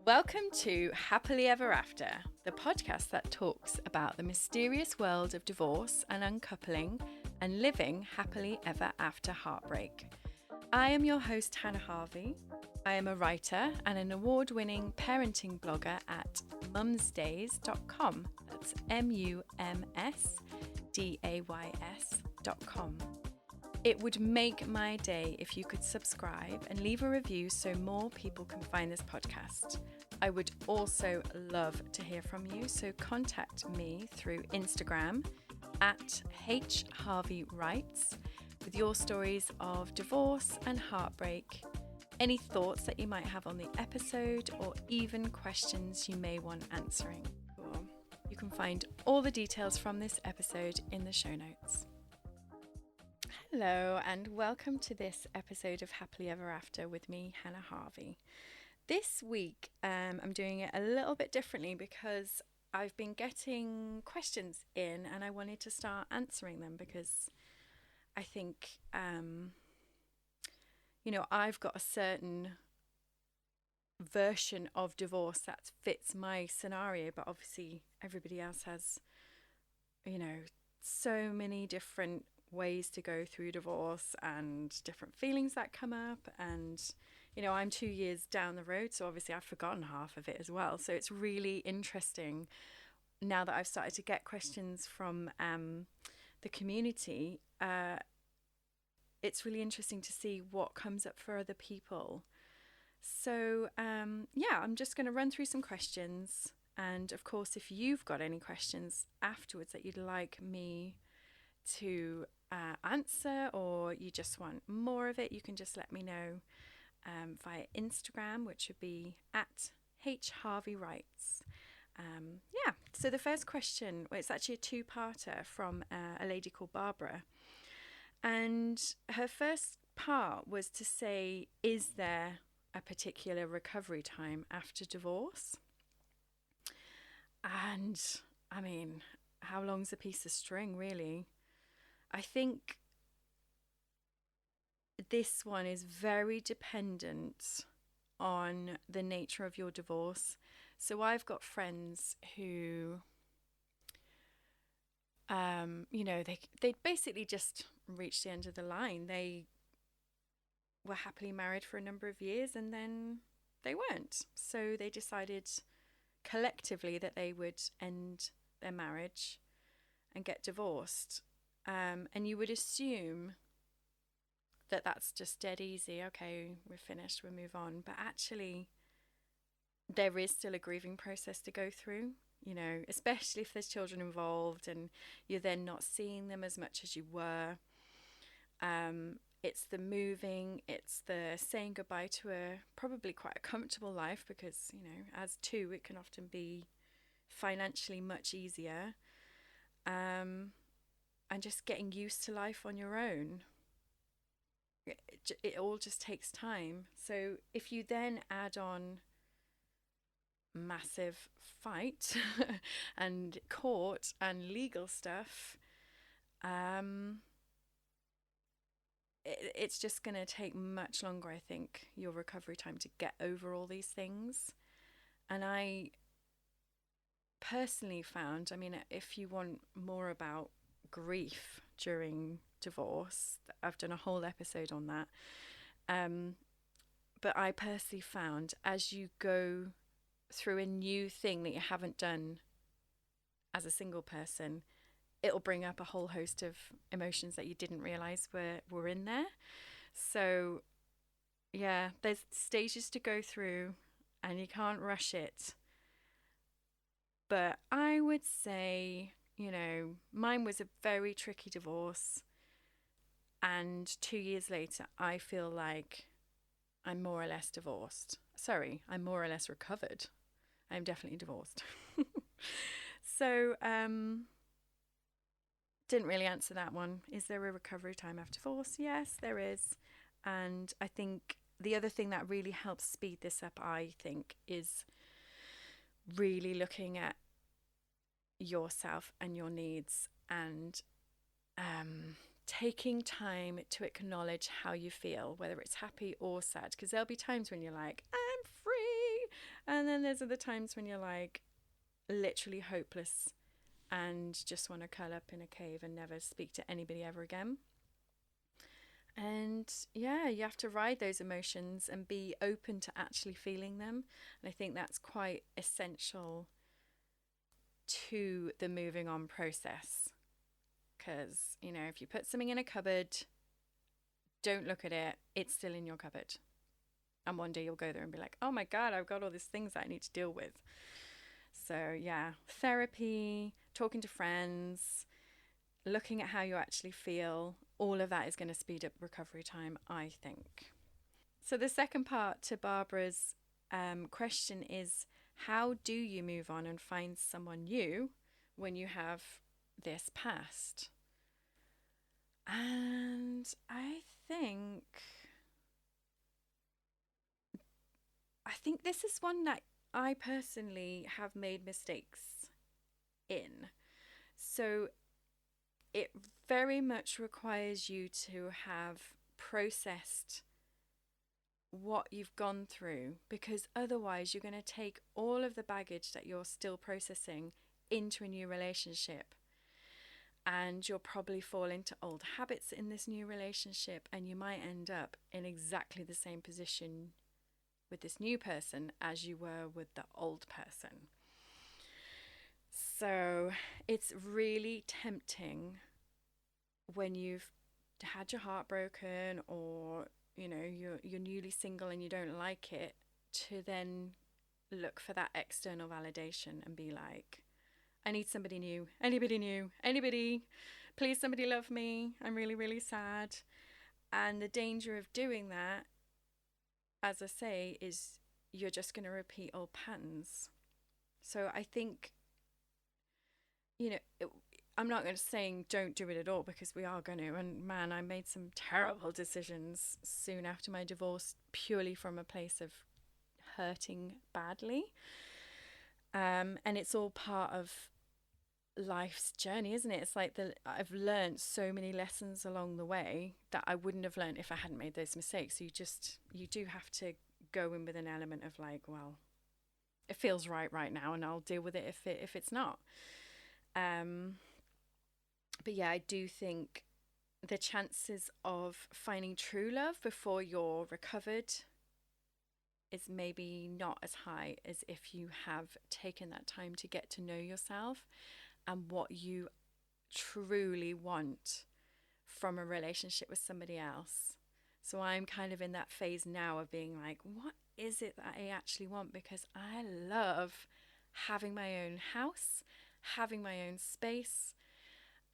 Welcome to Happily Ever After, the podcast that talks about the mysterious world of divorce and uncoupling and living happily ever after heartbreak. I am your host, Hannah Harvey. I am a writer and an award-winning parenting blogger at mumsdays.com. That's mumsdays.com. It would make my day if you could subscribe and leave a review so more people can find this podcast. I would also love to hear from you, so contact me through Instagram at hharveyWrites with your stories of divorce and heartbreak, any thoughts that you might have on the episode, or even questions you may want answering. Cool. You can find all the details from this episode in the show notes. Hello and welcome to this episode of Happily Ever After with me, Hannah Harvey. This week I'm doing it a little bit differently because I've been getting questions in and I wanted to start answering them because I think, I've got a certain version of divorce that fits my scenario, but obviously everybody else has, so many different ways to go through divorce and different feelings that come up. And I'm 2 years down the road, so obviously I've forgotten half of it as well, so it's really interesting now that I've started to get questions from the community. It's really interesting to see what comes up for other people. So I'm just going to run through some questions, and of course if you've got any questions afterwards that you'd like me to answer, or you just want more of it, you can just let me know via Instagram, which would be at hharveyWrites. So the first question, it's actually a two-parter from a lady called Barbara, and her first part was to say, is there a particular recovery time after divorce? And I mean, how long's a piece of string, really? I think this one is very dependent on the nature of your divorce. So I've got friends who, they basically just reached the end of the line. They were happily married for a number of years and then they weren't. So they decided collectively that they would end their marriage and get divorced. And you would assume that that's just dead easy. Okay, we're finished, we'll move on. But actually, there is still a grieving process to go through, especially if there's children involved and you're then not seeing them as much as you were. It's the moving, it's the saying goodbye to a probably quite a comfortable life because, as two, it can often be financially much easier. And just getting used to life on your own. It all just takes time. So if you then add on massive fight and court and legal stuff, it's just going to take much longer, I think, your recovery time to get over all these things. And I personally found, if you want more about grief during divorce, I've done a whole episode on that, but I personally found as you go through a new thing that you haven't done as a single person, it'll bring up a whole host of emotions that you didn't realize were in there. So there's stages to go through and you can't rush it, but I would say, mine was a very tricky divorce, and 2 years later, I feel like I'm more or less divorced. Sorry, I'm more or less recovered. I'm definitely divorced. So, didn't really answer that one. Is there a recovery time after divorce? Yes, there is. And I think the other thing that really helps speed this up, is really looking at yourself and your needs and taking time to acknowledge how you feel, whether it's happy or sad, because there'll be times when you're like, I'm free, and then then there's other times when you're like literally hopeless and just want to curl up in a cave and never speak to anybody ever again. And yeah, you have to ride those emotions and be open to actually feeling them. And I think that's quite essential to the moving on process. Because, you know, if you put something in a cupboard, don't look at it, it's still in your cupboard. And one day you'll go there and be like, oh my God, I've got all these things that I need to deal with. So yeah, therapy, talking to friends, looking at how you actually feel, all of that is going to speed up recovery time, I think. So the second part to Barbara's question is, how do you move on and find someone new when you have this past? And I think this is one that I personally have made mistakes in. So it very much requires you to have processed what you've gone through, because otherwise you're going to take all of the baggage that you're still processing into a new relationship, and you'll probably fall into old habits in this new relationship, and you might end up in exactly the same position with this new person as you were with the old person. So it's really tempting when you've had your heart broken, or you know you're newly single and you don't like it, to then look for that external validation and be like, I need somebody new, anybody, please somebody love me, I'm really, really sad. And the danger of doing that, as I say, is you're just going to repeat old patterns. So I think, you know, I'm not going to say don't do it at all, because we are going to. And man, I made some terrible decisions soon after my divorce, purely from a place of hurting badly. And it's all part of life's journey, isn't it? It's like I've learned so many lessons along the way that I wouldn't have learned if I hadn't made those mistakes. So you do have to go in with an element of like, well, it feels right now, and I'll deal with it if it's not. But yeah, I do think the chances of finding true love before you're recovered is maybe not as high as if you have taken that time to get to know yourself and what you truly want from a relationship with somebody else. So I'm kind of in that phase now of being like, what is it that I actually want? Because I love having my own house, having my own space,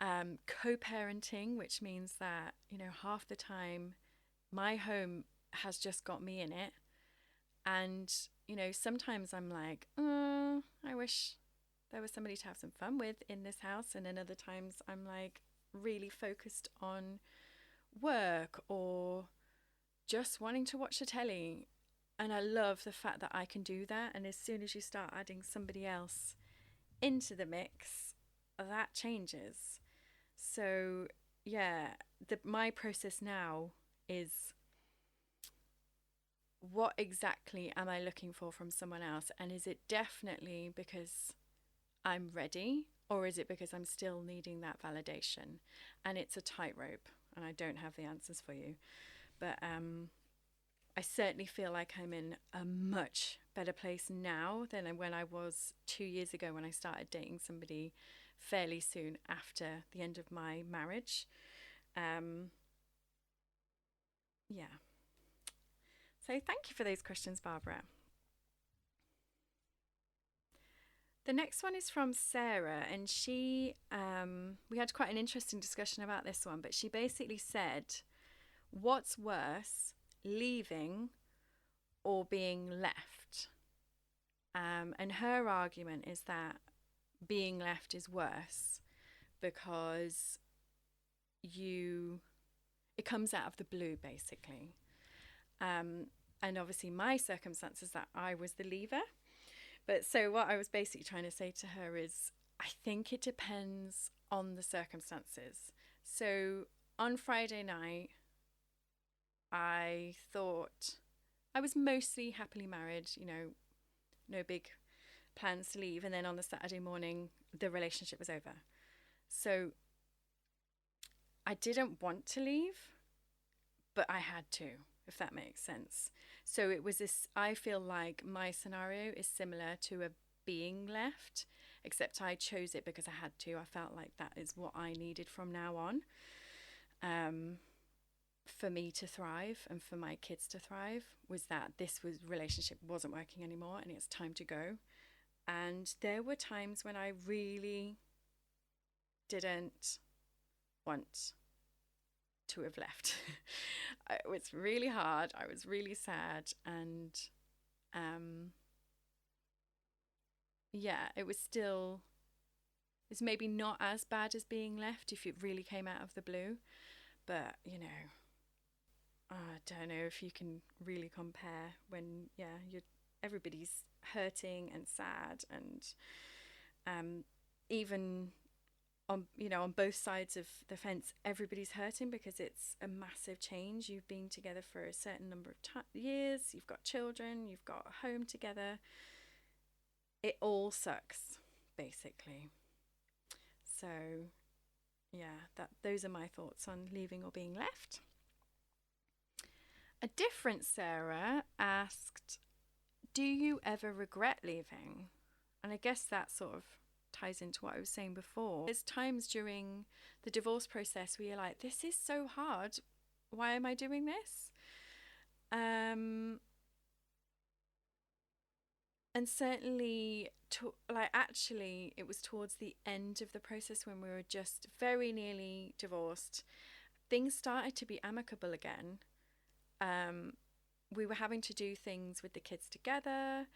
co-parenting, which means that, you know, half the time my home has just got me in it. And, you know, sometimes I'm like, I wish there was somebody to have some fun with in this house. And then other times I'm like really focused on work or just wanting to watch the telly. And I love the fact that I can do that. And as soon as you start adding somebody else into the mix, that changes. So yeah, my process now is, what exactly am I looking for from someone else? And is it definitely because I'm ready, or is it because I'm still needing that validation? And it's a tightrope, and I don't have the answers for you. But I certainly feel like I'm in a much better place now than when I was 2 years ago, when I started dating somebody fairly soon after the end of my marriage. Yeah. So thank you for those questions, Barbara. The next one is from Sarah, and she, we had quite an interesting discussion about this one, but she basically said, what's worse, leaving or being left? And her argument is that being left is worse because it comes out of the blue, basically. And obviously my circumstances that I was the leaver. But so what I was basically trying to say to her is, I think it depends on the circumstances. So on Friday night, I thought I was mostly happily married, you know, no big plans to leave. And then on the Saturday morning, the relationship was over. So I didn't want to leave, but I had to, if that makes sense. So it was this, I feel like my scenario is similar to a being left, except I chose it because I had to. I felt like that is what I needed from now on, for me to thrive and for my kids to thrive, was that this was relationship wasn't working anymore and it's time to go. And there were times when I really didn't want to have left. It was really hard. I was really sad. And yeah, it was still, it's maybe not as bad as being left if it really came out of the blue. But, you know, I don't know if you can really compare when, yeah, everybody's hurting and sad, and even on both sides of the fence, everybody's hurting because it's a massive change. You've been together for a certain number of years, you've got children, you've got a home together. It all sucks, basically. So yeah, those are my thoughts on leaving or being left. A different Sarah asked, do you ever regret leaving? And I guess that sort of ties into what I was saying before. There's times during the divorce process where you're like, this is so hard. Why am I doing this? And certainly, actually, it was towards the end of the process when we were just very nearly divorced. Things started to be amicable again. We were having to do things with the kids together.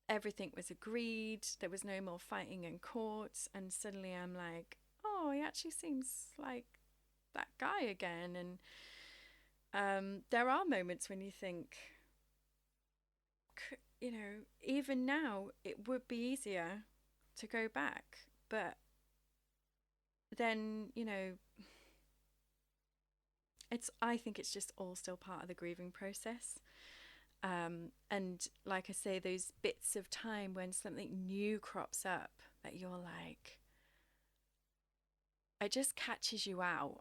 Everything was agreed. There was no more fighting in court. And suddenly I'm like, oh, he actually seems like that guy again. And there are moments when you think, you know, even now it would be easier to go back. But then, you know, I think it's just all still part of the grieving process. And like I say, those bits of time when something new crops up that you're like, it just catches you out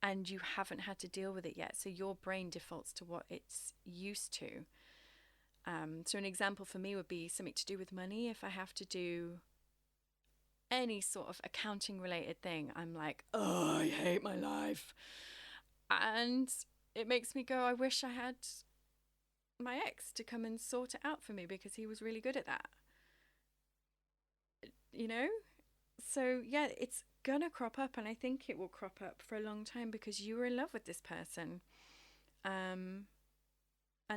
and you haven't had to deal with it yet. So your brain defaults to what it's used to. So an example for me would be something to do with money. If I have to do any sort of accounting related thing, I'm like, oh, I hate my life. And it makes me go, I wish I had my ex to come and sort it out for me because he was really good at that. You know? So yeah, it's gonna crop up, and I think it will crop up for a long time because you were in love with this person. And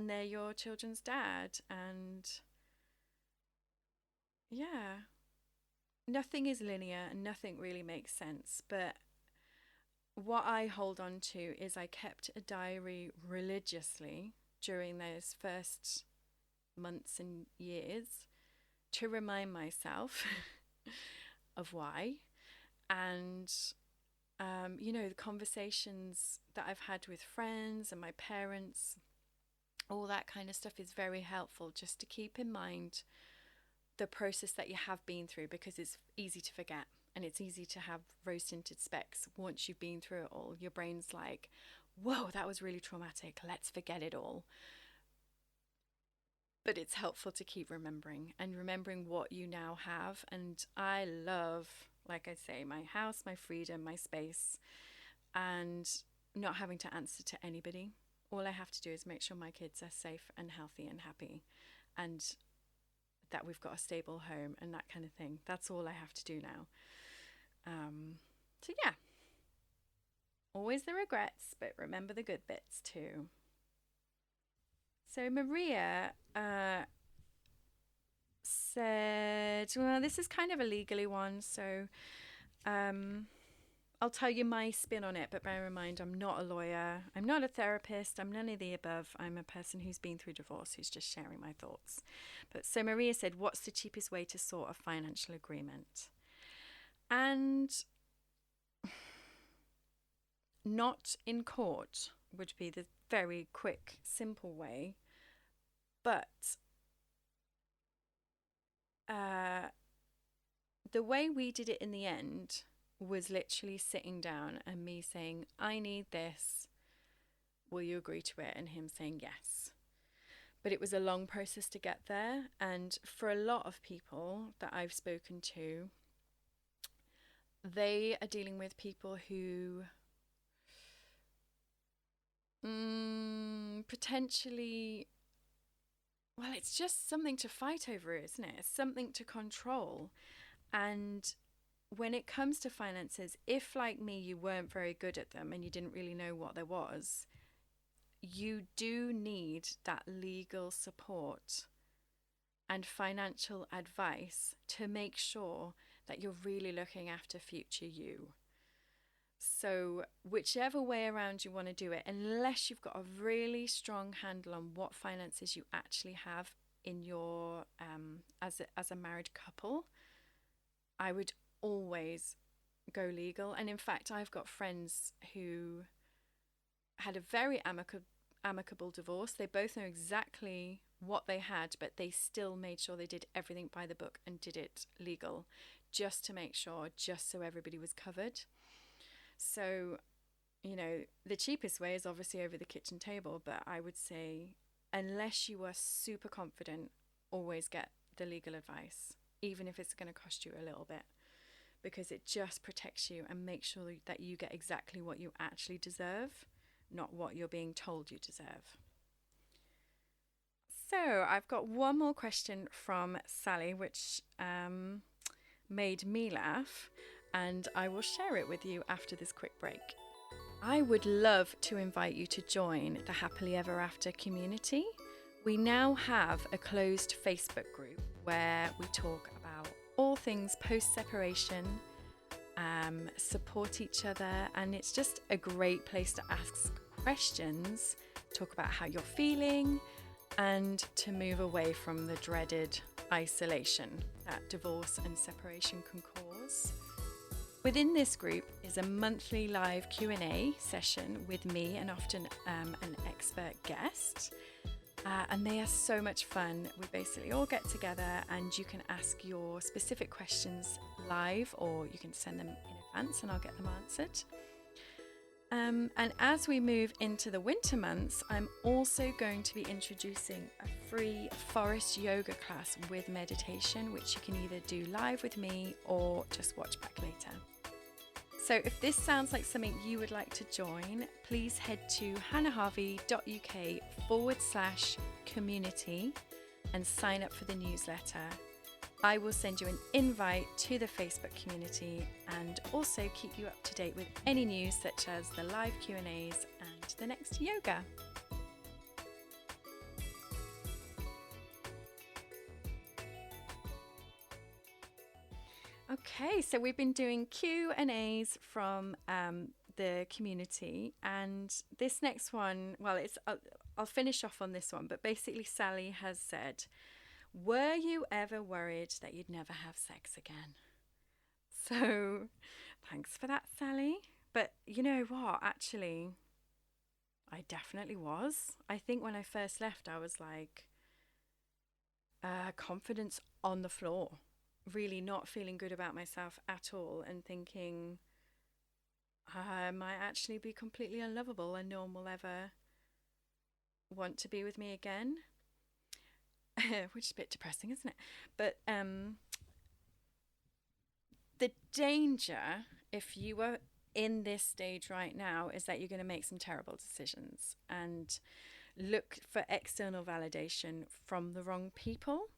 they're your children's dad, and yeah, nothing is linear and nothing really makes sense. But what I hold on to is I kept a diary religiously during those first months and years to remind myself of why. And, you know, the conversations that I've had with friends and my parents, all that kind of stuff is very helpful just to keep in mind the process that you have been through, because it's easy to forget and it's easy to have rose tinted specs once you've been through it all. Your brain's like, whoa, that was really traumatic, let's forget it all. But it's helpful to keep remembering what you now have. And I love, like I say, my house, my freedom, my space, and not having to answer to anybody. All I have to do is make sure my kids are safe and healthy and happy, and that we've got a stable home and that kind of thing. That's all I have to do now. So yeah, always the regrets, but remember the good bits too. So Maria said, well, this is kind of a legally one, so I'll tell you my spin on it, but bear in mind, I'm not a lawyer, I'm not a therapist, I'm none of the above. I'm a person who's been through divorce, who's just sharing my thoughts. But so Maria said, what's the cheapest way to sort a financial agreement? And not in court would be the very quick, simple way. But uh, the way we did it in the end was literally sitting down and me saying, I need this. Will you agree to it? And him saying yes. But it was a long process to get there. And for a lot of people that I've spoken to, they are dealing with people who potentially, well, it's just something to fight over, isn't it? It's something to control. And when it comes to finances, if like me, you weren't very good at them and you didn't really know what there was, you do need that legal support and financial advice to make sure that you're really looking after future you. So, whichever way around you want to do it, unless you've got a really strong handle on what finances you actually have in your as a married couple, I would always go legal. And in fact, I've got friends who had a very amicable divorce. They both know exactly what they had, but they still made sure they did everything by the book and did it legal, just to make sure, just so everybody was covered. So, you know, the cheapest way is obviously over the kitchen table, but I would say, unless you are super confident, always get the legal advice, even if it's going to cost you a little bit, because it just protects you and makes sure that you get exactly what you actually deserve, not what you're being told you deserve. So I've got one more question from Sally, which made me laugh, and I will share it with you after this quick break. I would love to invite you to join the Happily Ever After community. We now have a closed Facebook group where we talk about all things post-separation, support each other, and it's just a great place to ask questions, talk about how you're feeling, and to move away from the dreaded isolation that divorce and separation can cause. Within this group is a monthly live Q&A session with me and often an expert guest. And they are so much fun. We basically all get together and you can ask your specific questions live, or you can send them in advance and I'll get them answered. And as we move into the winter months, I'm also going to be introducing a free forest yoga class with meditation, which you can either do live with me or just watch back later. So if this sounds like something you would like to join, please head to hannahharvey.uk/community and sign up for the newsletter. I will send you an invite to the Facebook community and also keep you up to date with any news such as the live Q&As and the next yoga. Okay, so we've been doing Q&As from the community, and this next one, well, I'll finish off on this one, but basically Sally has said, were you ever worried that you'd never have sex again? So thanks for that, Sally. But you know what? Actually, I definitely was. I think when I first left, I was like, confidence on the floor, really not feeling good about myself at all, and thinking, I might actually be completely unlovable and no one will ever want to be with me again. Which is a bit depressing, isn't it? But the danger, if you were in this stage right now, is that you're going to make some terrible decisions and look for external validation from the wrong people.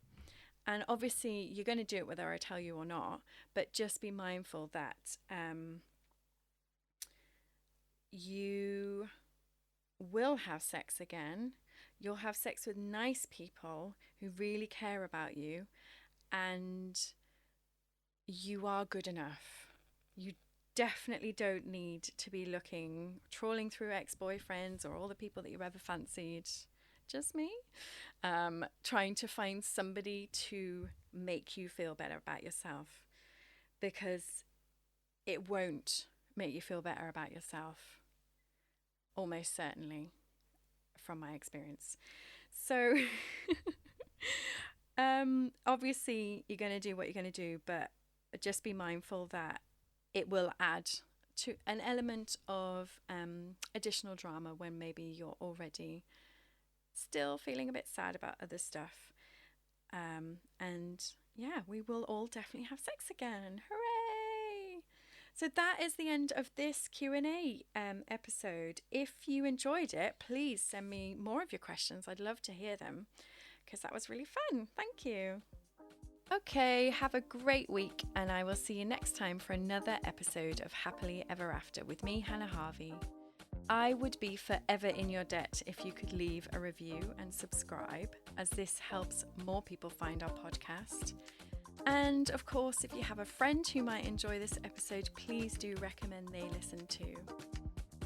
And obviously, you're going to do it whether I tell you or not, but just be mindful that you will have sex again. You'll have sex with nice people who really care about you, and you are good enough. You definitely don't need to be trawling through ex-boyfriends or all the people that you ever fancied. Just me. Trying to find somebody to make you feel better about yourself, because it won't make you feel better about yourself. Almost certainly, from my experience. So Obviously, you're going to do what you're going to do, but just be mindful that it will add to an element of additional drama when maybe you're already still feeling a bit sad about other stuff. And yeah, we will all definitely have sex again. Hooray! So that is the end of this Q&A episode. If you enjoyed it, please send me more of your questions. I'd love to hear them because that was really fun. Thank you. Okay, have a great week, and I will see you next time for another episode of Happily Ever After with me, Hannah Harvey. I would be forever in your debt if you could leave a review and subscribe, as this helps more people find our podcast. And of course, if you have a friend who might enjoy this episode, please do recommend they listen too.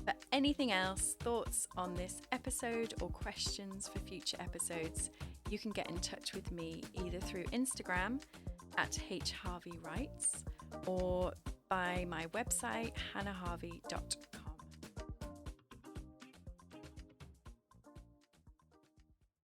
For anything else, thoughts on this episode or questions for future episodes, you can get in touch with me either through Instagram at hharveywrites or by my website hannahharvey.com.